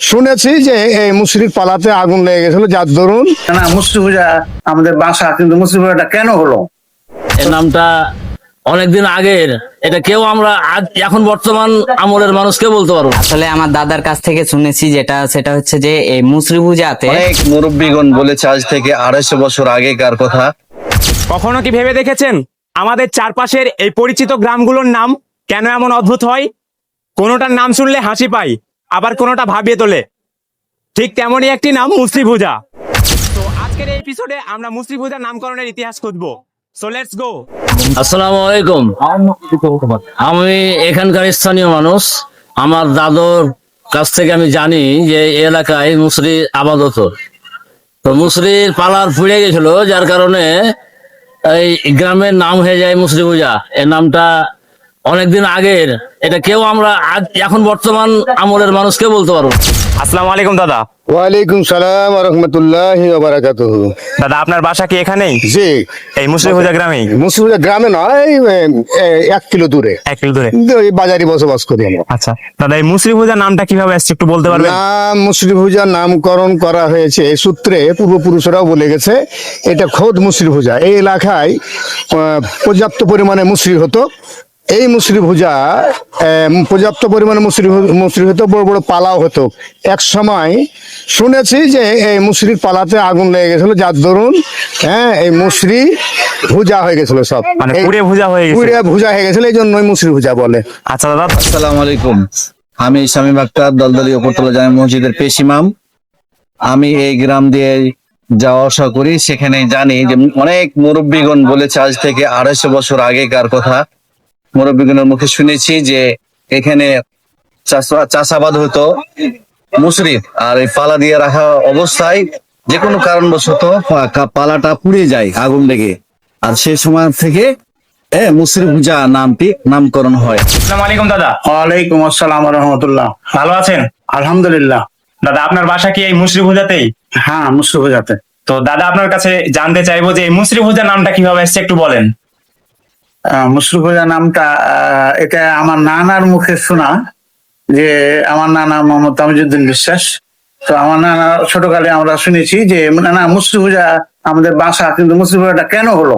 শুনেছি যে এই মুসরির পালাতে আগুন লেগে গেছিল, যার দরুন না মুসরি পূজা আমাদের বাসা, কিন্তু মুসরি পূজাটা কেন হলো? এর নামটা অনেকদিন আগের, এটা কেউ আমরা এখন বর্তমান আমলের মানুষ কেউ বলতে পারবো না। আসলে আমার দাদার কাছ থেকে শুনেছি সেটা হচ্ছে যে এই মুসরি পূজাতে অনেক মুরব্বীগণ বলেছে আজ থেকে 250 বছর আগেকার কথা। কখনো কি ভেবে দেখেছেন আমাদের চারপাশের এই পরিচিত গ্রামগুলোর নাম কেন এমন অদ্ভুত হয়? কোনোটার নাম শুনলে হাসি পায়, আবার কোনোটা ভাবিয়ে তোলে। ঠিক তেমনই একটি নাম মুসরি পূজা। তো আজকের এই এপিসোডে আমরা মুসরি পূজার নামকরণের ইতিহাস খুঁজবো। So let's go. আসসালামু আলাইকুম। আমি এখানকার স্থানীয় মানুষ। আমার দাদুর কাছ থেকে আমি জানি যে এই এলাকায় মুসরি আবাদ হতো। তো মুসরির পালার ফুড়ে গেছিল, যার কারণে এই গ্রামের নাম হয়ে যায় মুসরি পূজা। এর নামটা অনেকদিন আগের, এটা কেউ আমরা এখন বর্তমান আমলের মানুষ কেউ বলতে পারবো না। আসসালামু আলাইকুম দাদা। ওয়ালাইকুম সালাম ওয়া রাহমাতুল্লাহি ওয়া বারাকাতুহু। দাদা আপনার বাসা কি এখানেই, জি, এই মুসরি পূজা গ্রামেই? মুসরিপুজা গ্রামে নয়, 1 কিলো দূরে, 1 কিলো দূরে। কিন্তু এই বাজারে বসবাস করি আমরা। আচ্ছা দাদা, এই মুসরি পূজার নামটা কিভাবে আসছে একটু বলতে পারবেন? নাম মুসরিভুজা নামকরণ করা হয়েছে এই সূত্রে, পূর্বপুরুষরাও বলে গেছে এটা খোদ মুসরিভুজা। এই এলাকায় পর্যাপ্ত পরিমাণে মুসরি হতো। এই মুসরি ভুজা পর্যাপ্ত পরিমাণে মুসরি হতো, বড় বড় পালাও হতো। এক সময় শুনেছি যে এই মুসরির পালাতে আগুন লেগে গেছিল, যার দরুন এই মুসরি ভুজা হয়ে গেছিল, সব মানে পুড়ে ভুজা হয়ে গেছে। পুড়ে ভুজা হয়ে গেছিল, এই জন্যই মুসরি ভুজা বলে। আচ্ছা দাদা, আসসালামু আলাইকুম। আমি শামীম আক্তার, দলদলি উপরতলা জামে মসজিদের পেশ ইমাম। আমি এই গ্রাম দিয়ে যাওয়া আসা করি, সেখানে জানি যে অনেক মুরব্বীগণ বলেছে আজ থেকে 250 বছর আগেকার কথা। মুরব্বীগণের মুখে শুনেছি যে এখানে চাষাবাদ হতো মুসরির, আর এই পালা দিয়ে রাখা অবস্থায় যে কোনো কারণবশত পালাটা পুড়ে যায় আগুন লেগে, আর সেই সময় থেকে মুসরি পূজা নামটি নামকরণ হয়। আসসালামু আলাইকুম দাদা। ওয়ালাইকুম আসসালাম ওয়া রাহমাতুল্লাহ। ভালো আছেন? আলহামদুলিল্লাহ। দাদা আপনার বাসা কি এই মুসরি পূজাতেই? হ্যাঁ, মুসরি পূজাতে। তো দাদা আপনার কাছে জানতে চাইবো যে এই মুসরি পূজার নামটা কিভাবে আসছে একটু বলেন। মুসরি পূজা নামটা এটা আমার নানার মুখে শোনা, যে আমার নানা মোহাম্মদ তামিজউদ্দিন বিশ্বাস। তো আমার নানা ছোটকালে আমরা শুনেছি যে না মুসরি পূজা আমাদের বাসা, কিন্তু মুসরি পূজাটা কেন হলো?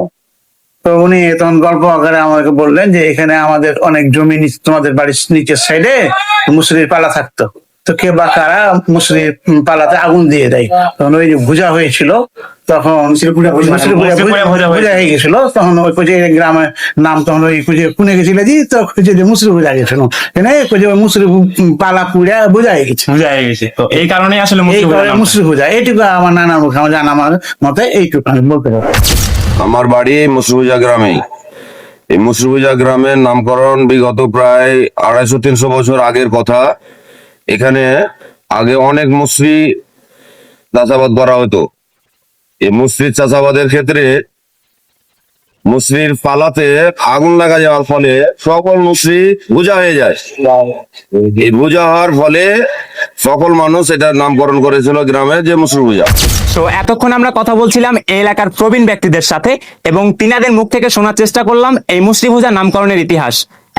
তো উনি তখন গল্প আকারে আমাকে বললেন যে এখানে আমাদের অনেক জমি তোমাদের বাড়ির নিচের সাইডে মুসরির পালা থাকতো, তো কে বা কারা মুসরির পালাতে আগুন দিয়ে দেয়। তখন ওই যে ভুজা হয়েছিল, তখন মুসরি পূজা ভুজা হয়ে গেছিল, তখন ওই খুঁজে গ্রামের নাম, তখন ওই খুঁজে কুনে গেছিল জি, তো খুঁজে যে মুসরি পূজা গেছিল, খুঁজে মুসরি পালা পুড়া বোঝা হয়ে গেছে। পূজা হয়ে গেছে, তো এই কারণেই আসলে মুসরি পূজার নামটা। মুসরি পূজা এইটুকু আমার নানার মুখে আমার জানা, আমার মতে এইটুকু আমি বলতে পারি। আমার বাড়ি মুসরিভুজা গ্রামে। এই মুসরিভুজা গ্রামের নামকরণ বিগত প্রায় 250-300 বছর আগের কথা। এখানে আগে অনেক মুসরি চাষাবাদ করা হতো। এই মুসরির চাষাবাদের ক্ষেত্রে মুসরির পালাতে আগুন লাগা যাওয়ার ফলে সকল মুসরি ভুজা হয়ে যায়। এই ভুজা হওয়ার ফলে সকল মানুষ এটার নামকরণ করেছিল গ্রামে যে মুসরি ভুজা। তো এতক্ষণ আমরা কথা বলছিলাম এই এলাকার প্রবীণ ব্যক্তিদের সাথে, এবং তিনাদের মুখ থেকে শোনার চেষ্টা করলাম এই মুসরি পূজা নামকরণের ইতিহাস।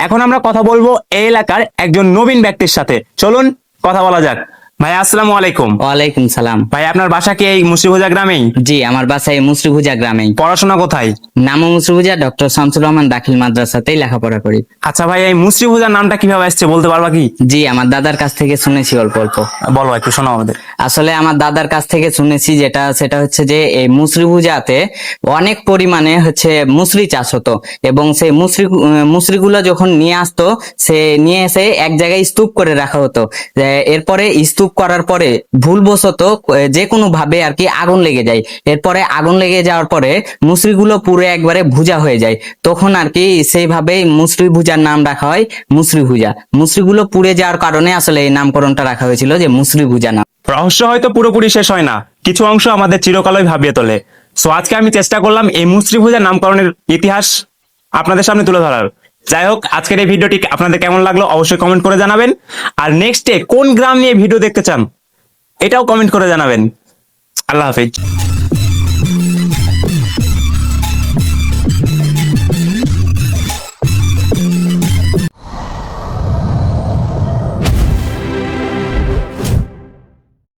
এখন আমরা কথা বলবো এই এলাকার একজন নবীন ব্যক্তির সাথে। চলুন কথা বলা যাক। ভাই আসসালামু আলাইকুম। ওয়ালাইকুম সালাম। ভাই আপনার বাসা কি এই মুসরি পূজা গ্রামেই? জি, আমার বাসা এই মুসরি পূজা গ্রামেই। পড়াশোনা কোথায়? নাম মুসরি পূজা ডক্টর শামসুর রহমান দাখিল মাদ্রাসাতেই লেখাপড়া করি। আচ্ছা ভাই, এই মুসরি পূজার নামটা কিভাবে আসছে বলতে পারবা কি? জি, আমার দাদার কাছ থেকে শুনেছি অল্প অল্প। বলো একটু, শোনাও আমাদের। আসলে আমার দাদার কাছ থেকে শুনেছি সেটা হচ্ছে যে এই মুসরি পূজাতে অনেক পরিমাণে মুসরি চাষ হতো, এবং সেই মুসরিগুলো যখন নিয়ে আসতো, সে নিয়ে এসে এক জায়গায় স্তূপ করে রাখা হতো। এরপরে স্তূপ করার পরে ভুলবশত যে কোনো ভাবে আর কি আগুন লেগে যায়। এরপরে আগুন লেগে যাওয়ার পরে মুসরিগুলো পুরো একবারে ভুজা হয়ে যায়। তখন আর কি সেইভাবেই মুসরি ভুজার নাম রাখা হয় মুসরি ভুজা। মুসরিগুলো পুড়ে যাওয়ার কারণে আসলে এই নামকরণটা রাখা হয়েছিল যে মুসরি ভুজা নাম। রহস্য হয়তো পুরোপুরি শেষ হয় না, কিছু অংশ আমাদের চিরকালই ভাবিয়ে তোলে। সো আজকে আমি চেষ্টা করলাম এই মুসরি ভুজা নামকরণের ইতিহাস আপনাদের সামনে তুলে ধরার। যাই হোক, আজকের এই ভিডিওটি আপনাদের কেমন লাগলো অবশ্যই কমেন্ট করে জানাবেন। আর নেক্সটে কোন গ্রাম নিয়ে ভিডিও দেখতে চান এটাও কমেন্ট করে জানাবেন। আল্লাহ হাফেজ।